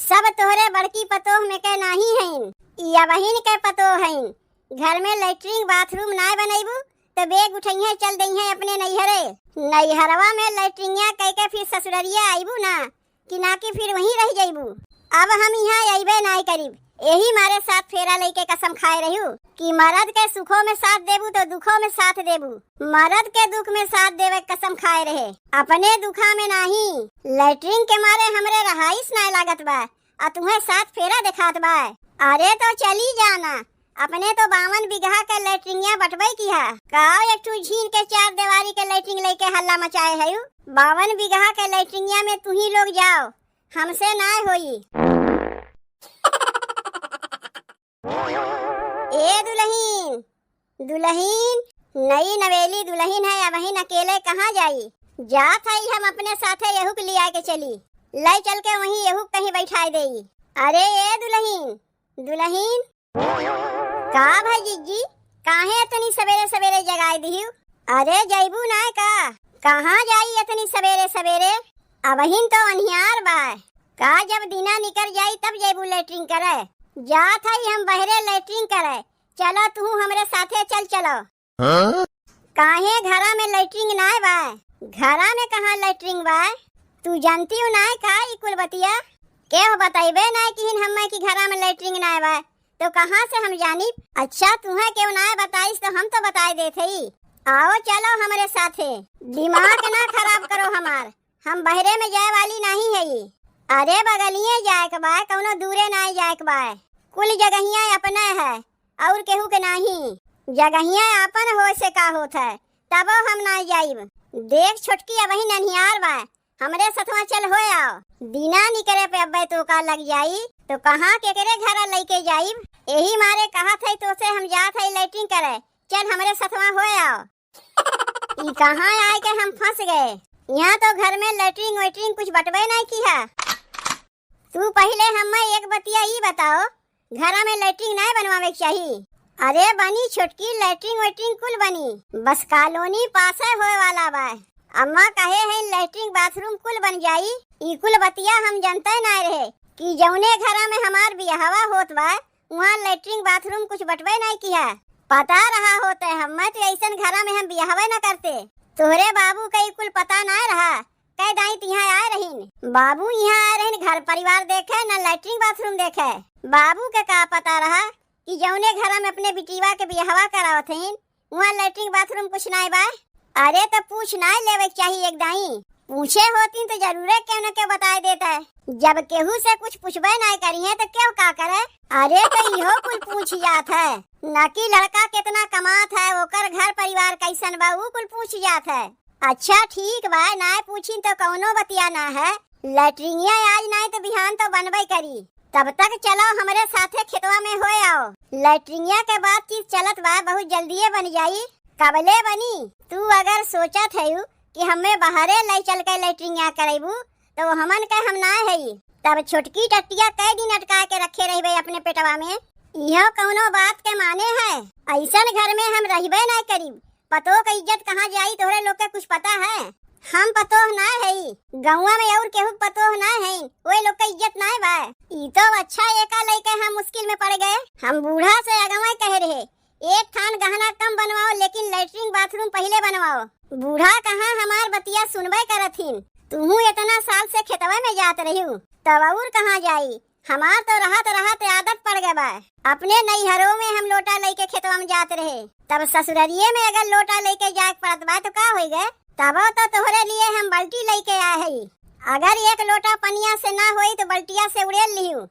सब तोहरे बड़की पतोह में के नाही हईन, या बहिन के पतोह हईन। घर में लैट्रिन बाथरूम ना बनैबू तो बेग उठैहे चल दईहे अपने नैहरे। नैहरवा में लैट्रिनिया कह के फिर ससुररिया आईबू ना कि फिर वहीं रह जाइबू। अब हम यहाँ अइबे नाई करीब। यही मारे साथ फेरा लेके कसम खाए रहू कि मर्द के सुखों में साथ देबू तो दुखों में साथ देबू। मर्द के दुख में साथ देवे कसम खाए रहे, अपने दुखा में नहीं। लैट्रिन के मारे हमरे रहाइश ना लागत बा और तुम्हें साथ फेरा दिखात बा। अरे तो चली जाना, अपने तो 52 बीघा के लैट्रिनिया बटबई किया का एक ठू झीन के 4 दीवारी के लैट्रिन लेके हल्ला मचाए है। 52 बीघा के लैट्रिनिया में तू ही लोग जाओ, हमसे ना होई। ए दुल्हीन दुल्हीन नई नवेली दुल्हीन है, अब ही अकेले कहाँ जाई। जात है हम अपने साथे यहू के लिया के चली, ले चल के वहीं यहू कहीं बैठाई देई। अरे ए दुल्हीन दुल्हीन का भाई जीजी काहे इतनी सवेरे सवेरे जगाई दिहु। अरे जैबू ना का, कहाँ जाई इतनी सवेरे सवेरे। अबहिन तो अनहियार बा का, जब दिना निकल जाई तब जैबू लैट्रिन करे। जात है हम बहरे लैट्रिन करे, चलो तू हमरे साथे चल चलो। काहे घरा में लैट्रिन ना बा, घरा में कहाँ लैट्रिन बा। तू जानती हो ना का ई कुल बतिया के हो बताइबे ना कि हम्मे की घरा में लैट्रिन ना बा तो कहाँ से हम जानी। अच्छा तुम्हें क्यों ना बताइस तो हम तो बताए देते ही। आओ चलो हमारे साथे, दिमाग ना खराब करो हमार, हम बहरे में जाए वाली नहीं है। अरे बगलिए जाए के बा, कौनो दूरे ना जाए के बा। कुल जगहिया अपना है और केहू के नहीं। जगहिया अपन हो से का होत है तब हम ना जाइब। देख छोटकी अब ही ननिहार बा, हमरे सथवा चल हो आओ। दिना निकरे पे अब्बे तो का लग जाई तो कहाँ केकरे घर लेके जाइब। यही मारे कहा थे तो से हम जात है लैट्रिन करे, चल हमरे सथवा हो आओ। कहाँ आए के हम फंस गए। यहाँ तो घर में लैट्रिन वैट्रिन कुछ बटवे नहीं किया। तू पहले हमें एक बतिया ई बताओ, घरा में लैट्रिन नहीं बनवावे चाहिए। अरे बनी छोटकी लैट्रिन वैट्रिन कुल बनी, बस कॉलोनी पास होए वाला बा। अम्मा कहे है लैट्रिन बाथरूम कुल बन जाई। ई कुल बतिया हम जानते ना रहे कि जौने घरा में हमार बियाहवा होत बा वहाँ लैट्रिन बाथरूम कुछ बटवे नहीं किया। पता रहा होता है हमें तो ऐसा घरा में हम बियाहवा न करते। तोहरे बाबू का कुल पता ना रहा, कह दाई यहाँ आए रहीन। बाबू यहाँ आए रहीन घर परिवार देखे न लैट्रिन बाथरूम देखे। बाबू के का पता रहा कि जौने घरा में अपने बिटिवा के बियाहवा करावत हईन वहाँ लैट्रिन बाथरूम कुछ ना बा। अरे तो पूछ ना लेवे चाहिए एक दाई, पूछे होती तो जरूर क्यों न क्यों बताए देता है। जब केहू से कुछ पूछबे ना करिए तो क्यों का करे। अरे तो इहो कुल पूछ जात है न कि लड़का कितना कमात है, ओकर घर परिवार कैसन बा, वो कुल पूछ जात है। अच्छा ठीक बा, ना पूछी तो कौनो बतिया ना है। लैट्रिनिया आज नहीं तो बिहान तो बनबे करी, तब तक चलो हमारे साथे खेतवा में हो आओ। लैट्रिनिया के बाद चीज चलत बा बहुत जल्दी बन जाई। कबले बनी तू अगर सोचत है कि हमें बाहरे ले चल के लैट्रिनिया करेबू तो हमन के हम ना है। तब छोटकी टट्टिया कई दिन अटका के रखे रहबे अपने पेटवा में, यह कौनो बात के माने है। ऐसा घर में हम रहबे ना करीब। पतो का इज्जत कहाँ जाई तोहरे लोग के कुछ पता है। हम पतोह ना है, गौवा में और केहू पतोह ना है, वे लोग का इज्जत ना बा। ई तो अच्छा एका लेके हम मुश्किल में पड़ गए। हम बूढ़ा से अगवा कह रहे एक थान गहना कम बनवाओ लेकिन लैट्रिन बाथरूम पहले बनवाओ। बूढ़ा कहाँ हमार बतिया सुनबे करथिन। तू इतना साल से खेतवा में जात रही तब और कहाँ जाई। हमार तो रहत आदत पड़ गए बा। अपने नैहरों में हम लोटा लेके खेतवा में जात रहे, तब ससुररिये में अगर लोटा लेके जाए पड़त बा तो का हो गए। तब तो तोहरे लिए हम बाल्टी लेके आए है। अगर एक लोटा पनिया से ना होई तो बल्टिया से उड़ेल लिहू।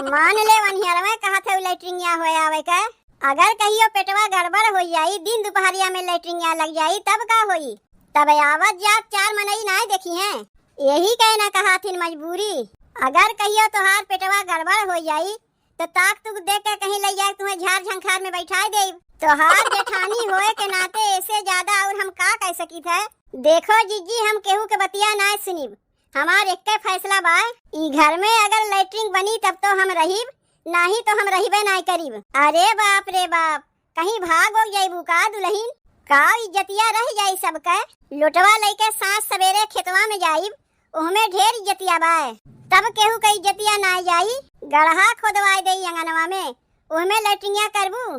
मान ले वनियर में कहा थे लैट्रिनिया हो आवे का। अगर कहियो पेटवा गड़बड़ हो जाई, दिन दोपहरिया में लैट्रिनिया लग जाई तब का होई। तब आवत जात 4 मनई ना देखी हैं, यही कहना कहा थी मजबूरी। अगर कहियो तोहार पेटवा गड़बड़ हो जाई तो ताक तुक देख के कहीं ले जाए तुम्हें झाड़ झंखार में बैठा दे। तोहार जेठानी होए के नाते ऐसे ज्यादा और हम का कह सकी थे। देखो जीजी हम केहू के बतिया ना सुनीब, हमार एक फैसला बा। ई घर में अगर लैट्रिन बनी तब तो हम रहीब, नहीं तो हम रहीबे नहीं करीब। अरे बाप रे बाप, कहीं भाग हो जाइबू का दुल्हीन, का इज्जतिया रह जाई सबका। लोटवा लेके सांझ सवेरे खेतवा में जाइब, ओहमे ढेर इज्जतिया बाय। तब केहू का इज्जतिया ना जाई, गढ़हा खोदवाई दे अंगनवा में, ओहमे लैट्रिनिया करबू।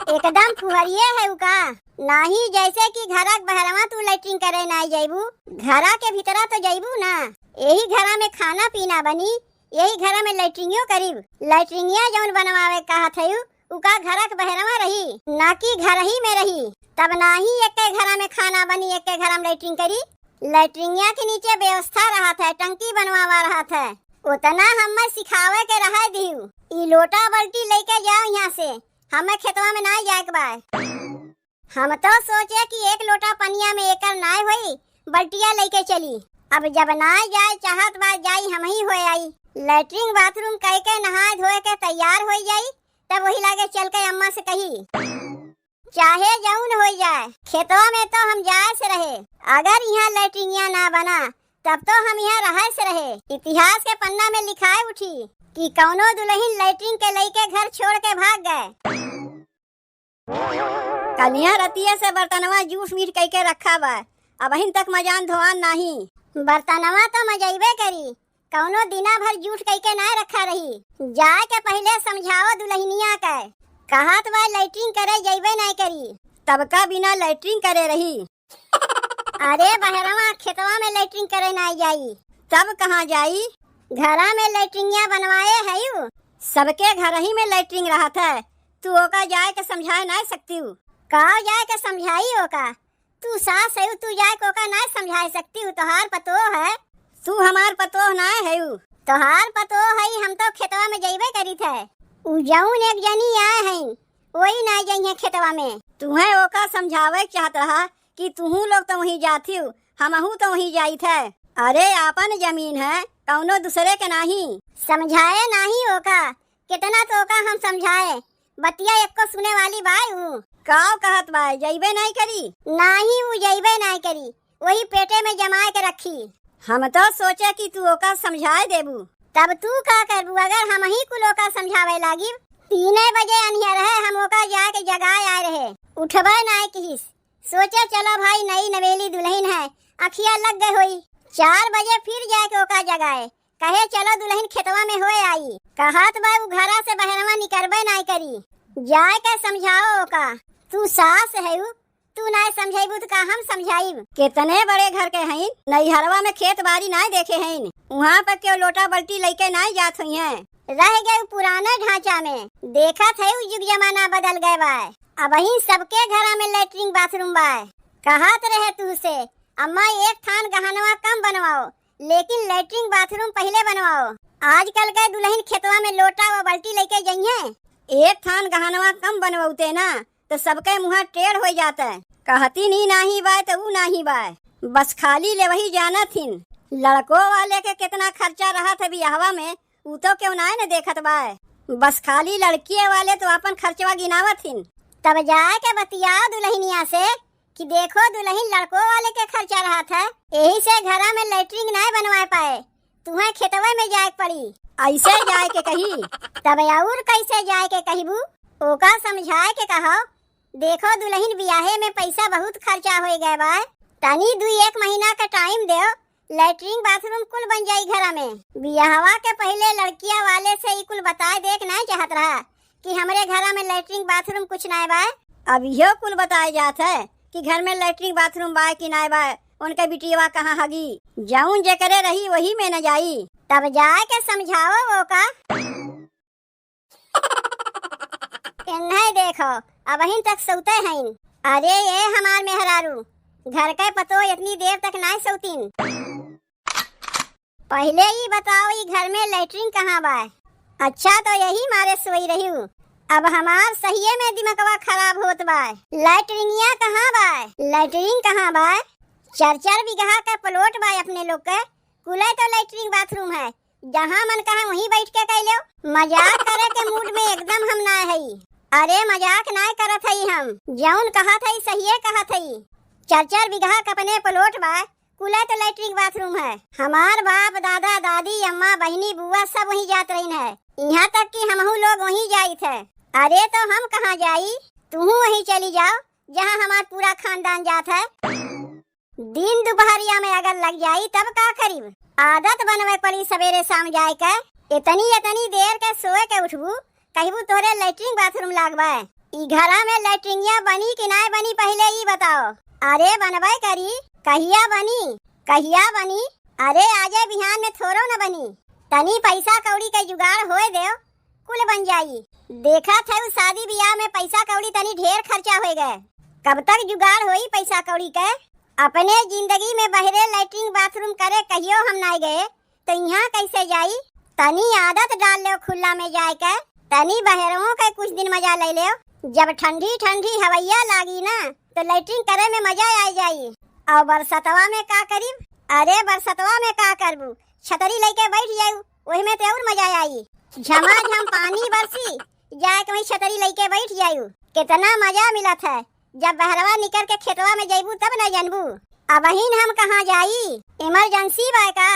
एकदम फुहरिये है उका, नाही जैसे कि घरा बहरवा तू लैट्रिन करे ना जाइबू, घरा के भीतरा तो जाइबू ना। यही घरा में खाना पीना बनी, यही घरा में लैट्रिनियो करीब। लैट्रिनिया जौन बनवावे कहत हयू उका घरा के बहरवा रही, ना कि घर ही में रही। तब नाही एक घरा में खाना बनी, एक घरा में लैट्रिन करी। लैट्रिनिया के नीचे व्यवस्था रहा था, टंकी बनवावा रहा था, उतना हमें सिखावे के रहा दिहू। ई लोटा बाल्टी लेके जाओ यहाँ से, हमें खेतवा में ना जाए के बाय। हम तो सोचे कि एक लोटा पनिया में एकर नाय होई, बल्टिया लेके चली। अब जब ना जाए चाहत बात जाई हम ही हो आई। लैट्रिन बाथरूम कह के नहा धोए के तैयार हो जाई, तब वही लागे चल के अम्मा से कही चाहे जौन हो जाए खेतवा में तो हम जाए से रहे। अगर यहाँ लैट्रिनिया ना बना तब तो हम यहाँ रहे से रहे। इतिहास के पन्ना में लिखाए उठी कि कौनो दुल्हन लैट्रिन के लेके घर छोड़ के भाग गए। कलिया रतिया से बर्तनवा जूस मीट कह के रखा बा, अब अहिन तक मजान धोआन नहीं। बर्तनवा तो मजैबे करी, कौनो दिना भर जूठ कह के ना रखा रही। जाए के पहले समझाओ दुल्हनिया के, कहत बा लैट्रिन करे जैबे नहीं करी, तब का बिना लैट्रिन करे रही। अरे बहरवा खेतवा में लैट्रिन करे ना जाई, तब कहाँ जाई? घरा में लैट्रिनिया बनवाए है यू, सबके घर ही में लैट्रिन रहा था। तू ओका जाए के समझाए ना सकती हूँ, कहा जाए के समझाई ओका? तू सास है, तू जाए को का ना समझा सकती हूँ। तोहार पतो है, तू हमार पतो ना है। तोहार पतो है, हम तो खेतवा में जैबे करी थे। जौन एक जनी आए हैं वही ना जाइए खेतवा में। तुम्हें ओका समझावे चाहत रहा कि तुहू लोग तो वहीं जाती हो, हमहू तो वहीं जाई थे। अरे आपन जमीन है, कौनो दूसरे के नहीं। समझाए नहीं ओका, कितना तो ओका हम समझाए, बतिया एक को सुने वाली बाई हूँ। काव कहत बाई जैबे नहीं करी? नहीं वो जैबे नहीं करी, वही पेटे में जमाए के रखी। हम तो सोचे कि तू ओका समझाए देबू, तब तू का करबू? अगर हम ही कुल ओका समझावे लागी। 3 बजे अनियर है, हम ओका जाके जगाए आए रहे, उठबे नहीं किस। सोचे चलो भाई नई नवेली दुल्हन है, अखिया लग गए होई। 4 बजे फिर जाके ओका जगाए, कहे चलो दुल्हन खेतवा में होए आई। कहत बा वो घरा से बहरवा निकलबे नहीं करी। जाए के समझाओ ओका, तू सास है, तू ना समझाइबू तो का हम समझाइब? कितने बड़े घर के हैं, नैहरवा में खेत बाड़ी ना देखे हैं, वहाँ पर क्यों लोटा बल्टी लेके ना जात हुई हैं। रह गए पुराना ढांचा में, देखा थे युग जमाना बदल गए बा। अब ही सबके घरा में लैट्रिन बाथरूम बा। कहत रहे तू से अम्मा एक थान गहनवा कम बनवाओ, लेकिन लैट्रिन बाथरूम पहले बनवाओ। आजकल के दुल्हन खेतवा में लोटा व बल्टी लेके जाइए। एक थान गहनवा कम बनवाते ना तो सबके मुँह टेढ़ हो जाता है। कहती नहीं बाय तो ऊ नहीं बाय, बस खाली ले वही जाना थीन। लड़कों वाले के कितना खर्चा रहा था बियाहवा में, ऊ तो क्यों ना न देखत बाय, बस खाली लड़की वाले तो अपन खर्चवा गिनावत थीन। तब जाए के बतिया दुल्हनिया से कि देखो दुल्हन लड़कों वाले के खर्चा रहा था, यही से घरा में लैट्रिन नहीं बनवा पाए, तुम्हें खेतवे में जाए पड़ी। ऐसे जाए के कही, तब और कैसे जाए के कहीबू? ओका समझाए के कहो, देखो दुल्हन बियाहे में पैसा बहुत खर्चा हो गए बा, तनी 2-1 महीना का टाइम दो, लैट्रिन बाथरूम कुल बन जाई घरा में। बियाहवा के पहले लड़किया वाले से ही कुल बताए देख नहीं चाहत रहा कि हमारे घरा में लैट्रिन बाथरूम कुछ नहीं बा। अब यो कुल बताए जात है कि घर में लैट्रिन बाथरूम बा कि नहीं बा, उनके बिटिया कहाँ हगी, जाऊन जे करे रही वही में न जाई। तब जाए के समझाओ वो का। नहीं देखो अब अहिन तक सोते हैं। अरे ये हमार मेहरारू घर के पतो इतनी देर तक नहीं सोतीन। पहले ही बताओ ये घर में लैट्रिन कहाँ बा? अच्छा तो यही मारे सोई रही हूँ। अब हमार सही में दिमागवा खराब होत बा। लैट्रिनिया कहाँ बा? लैट्रिन कहाँ बा? 4-4 बीघा का प्लॉट बा अपने लोग के, कुले तो लैट्रिन बाथरूम है, जहाँ मन कहा वहीं बैठ के कह लो। मजाक करे के मूड में एकदम हम ना है। अरे मजाक ना करत हई, हम जौन कहा था सही कहा था। 4-4 बीघा का अपने प्लॉट बा, कुला तो लैट्रिन बाथरूम है। हमार बाप दादा दादी अम्मा बहनी बुआ सब वहीं जात रही है, यहाँ तक कि हमहू लोग वहीं जाई थे। अरे तो हम कहाँ जाई, तू वहीं चली जाओ जहाँ हमार पूरा खानदान जात है। दिन दोपहरिया में अगर लग जाई तब का करीब। आदत बनवे पड़ी सवेरे शाम जाए के। इतनी देर के सोए के उठबू कहबू तोरे लैट्रिन बाथरूम लागबे। ई घरा में लैट्रिनिया बनी कि नहीं बनी पहले ई बताओ। अरे बनबे करी। कहिया बनी। अरे आजे बिहान में थोरो न बनी। तनी पैसा कौड़ी के जुगाड़ होए देव कुल बन जाई। देखा थे शादी ब्याह में पैसा कौड़ी तनी ढेर खर्चा हो गए। कब तक जुगाड़ होई पैसा कौड़ी के। अपने जिंदगी में बहरे लैट्रिन बाथरूम करे कहियो हम नहीं गए तो यहाँ कैसे जाई। तनी आदत डाल ले खुला में जाए के। तनी बहरों के कुछ दिन मजा ले ले। जब ठंडी हवैया लागी ना तो लैट्रिन करे में मजा आ जाई। और बरसतवा में का करीब। अरे बरसतवा में का करबू छतरी लेके बैठ जाऊ वही में तो और मजा आई। झमाझम पानी बरसी जाए के वही छतरी लेके बैठ जाऊ। कितना मजा मिलत है। जब बहरवा निकल के खेतवा में जाइबू तब न जानबू। अब हम कहाँ जाई। इमरजेंसी बा का।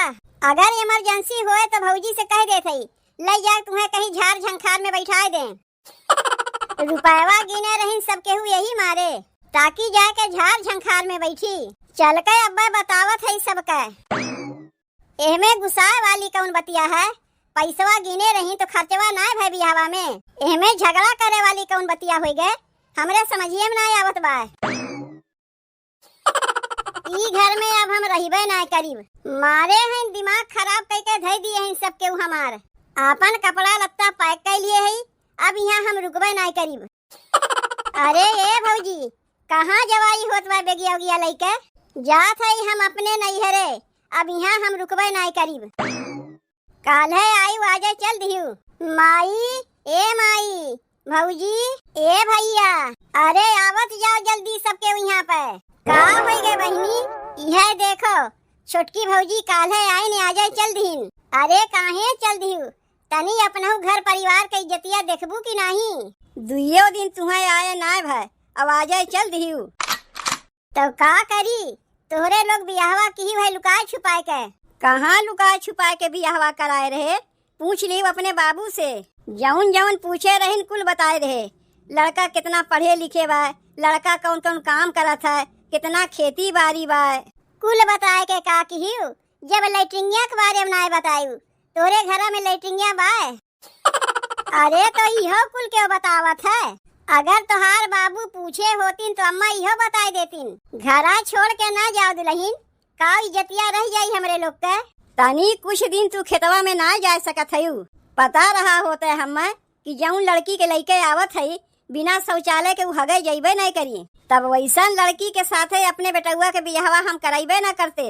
अगर इमरजेंसी होए तो भौजी से कह देते ले जा तुम्हें कहीं झाड़ झंखार में बैठा दे। रुपयावा गिने रही सब केहू यही मारे ताकि जाके झाड़ झंखार में बैठी। चल के अब्बा बतावत है सबका। एहमे गुस्साए वाली कौन बतिया है। पैसवा गिने रही तो खर्चवा ना भय बियाहवा में। एहमे झगड़ा करे वाली कौन बतिया हो गए हमरे समझिए में नहीं आवत बा। ई घर में अब हम रहिबे ना करीब। मारे हैं दिमाग खराब करके धई दिए हैं सब केहू हमार। आपन कपड़ा लत्ता पैक कर लिए है। अब यहाँ हम रुकबे ना करीब। अरे ए भौजी कहाँ जवाई होत बा बेगिया उगिया लइके। जात है हम अपने नैहरे। अब यहाँ हम रुकबे ना करीब। काल्हे आई आजे चल दिहू। माई भौजी ए भैया अरे आवत जाओ जल्दी सबके यहाँ पे। का हो गए बहनी। यह देखो छोटकी भौजी काल्हे आई ने आजे चल दीन। अरे काहे चल दिहू तनी अपनहु घर परिवार के इज्जतिया देखबू की नहीं। दुइयो दिन तुम्हें आए ना भाई अब आजे चल दिहू। तो का करी तोहरे लोग बियाहवा की है लुकाए छुपाए के। कहाँ लुकाए छुपाए के बियाहवा कराए रहे पूछ ली अपने बाबू से। जौन पूछे रहीन कुल बताए रहे। लड़का कितना पढ़े लिखे बा लड़का कौन कौन काम करत है कितना खेती बाड़ी बा कुल बताए के का किहियो। जब लैट्रिनिया के बारे में नहीं बतायू तोरे घर में लैट्रिनिया बा। अरे तो इहो कुल क्यों बतावत है। अगर तोहार बाबू पूछे होतीन तो अम्मा इहो बताए देतीन। घरा छोड़ के ना जाओ दुल्हन का इज्जतिया रह जाई हमरे लोग के। तनी कुछ दिन तू खेतवा में ना जा सकत हयू। पता रहा होता है हमें कि जौन लड़की के लइके आवत है बिना शौचालय के हगे जइबे नहीं करी। तब वैसा लड़की के साथे अपने बेटुआ के बियाहवा हम कराइबे न करते।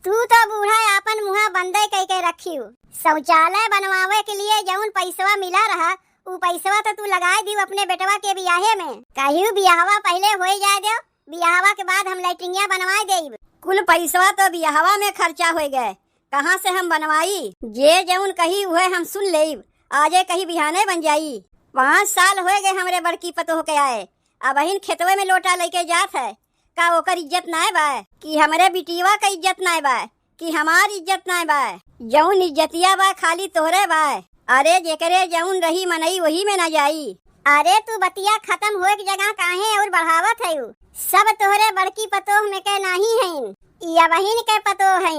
तू तो बूढ़ा अपन मुँह बंदे कह के रखी। शौचालय बनवावे के लिए जौन पैसवा मिला रहा उ पैसवा तो तू लगाए दी अपने बेटवा के बियाहे में। कहियो बियाहवा पहले हो जाए दो बियाहवा के बाद हम लैट्रिनिया बनवाए देब। कुल पैसवा तो बियाहवा में खर्चा हो गए कहाँ से हम बनवाई। जे जौन कही हुए हम सुन लेब आजे कहीं बिहाने बन जाई। 5 साल हो गए हमरे बड़की पतोह के आए। अब अहिन खेतवे में लोटा लेके जात है का ओकर इज्जत नाय बा कि हमरे बिटिया का इज्जत नाय बा कि हमार इज्जत नाय बा। जौन इज्जतिया बा खाली तोहरे बा। अरे जेकरे जौन रही मनई वही में न जाई। अरे तू बतिया खत्म होए की जगह काहे और बढ़ावत है। सब तोहरे बड़की पतोह में के नहीं है या बहिन के पतोह है।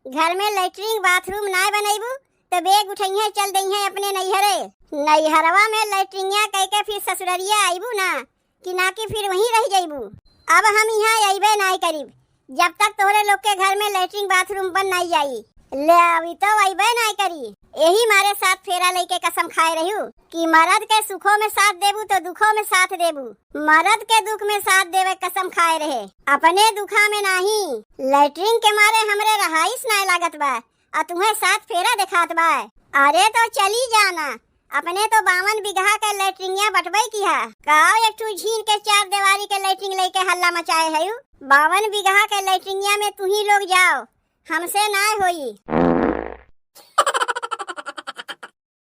घर में लैट्रिन बाथरूम ना बनैबू तो बेग उठैहे चल दई अपने नैहरे। नैहरवा में लैट्रिनिया कह के फिर ससुररिया आईबू ना कि फिर वहीं रह जाइबू। अब हम यहाँ अइबे नहीं करीब जब तक तोहरे लोग के घर में लैट्रिन बाथरूम बन नहीं जाई। ले अभी तो अइबे नहीं करी। यही मारे साथ फेरा लेके कसम खाए रही कि मर्द के सुखों में साथ देबू तो दुखों में साथ देबू। मर्द के दुख में साथ देवे कसम खाए रहे अपने दुखा में नहीं। लैट्रिन के मारे हमरे रहाइश नहीं लागत बा और तुम्हें साथ फेरा दिखात बा। अरे तो चली जाना अपने तो 52 बीघा के लैट्रिनिया बटबई किया का एक ठू झीन के 4 दीवारी के लैट्रिन लेके हल्ला मचाए है। 52 बीघा के लैट्रिनिया में तू ही लोग जाओ हमसे ना होई।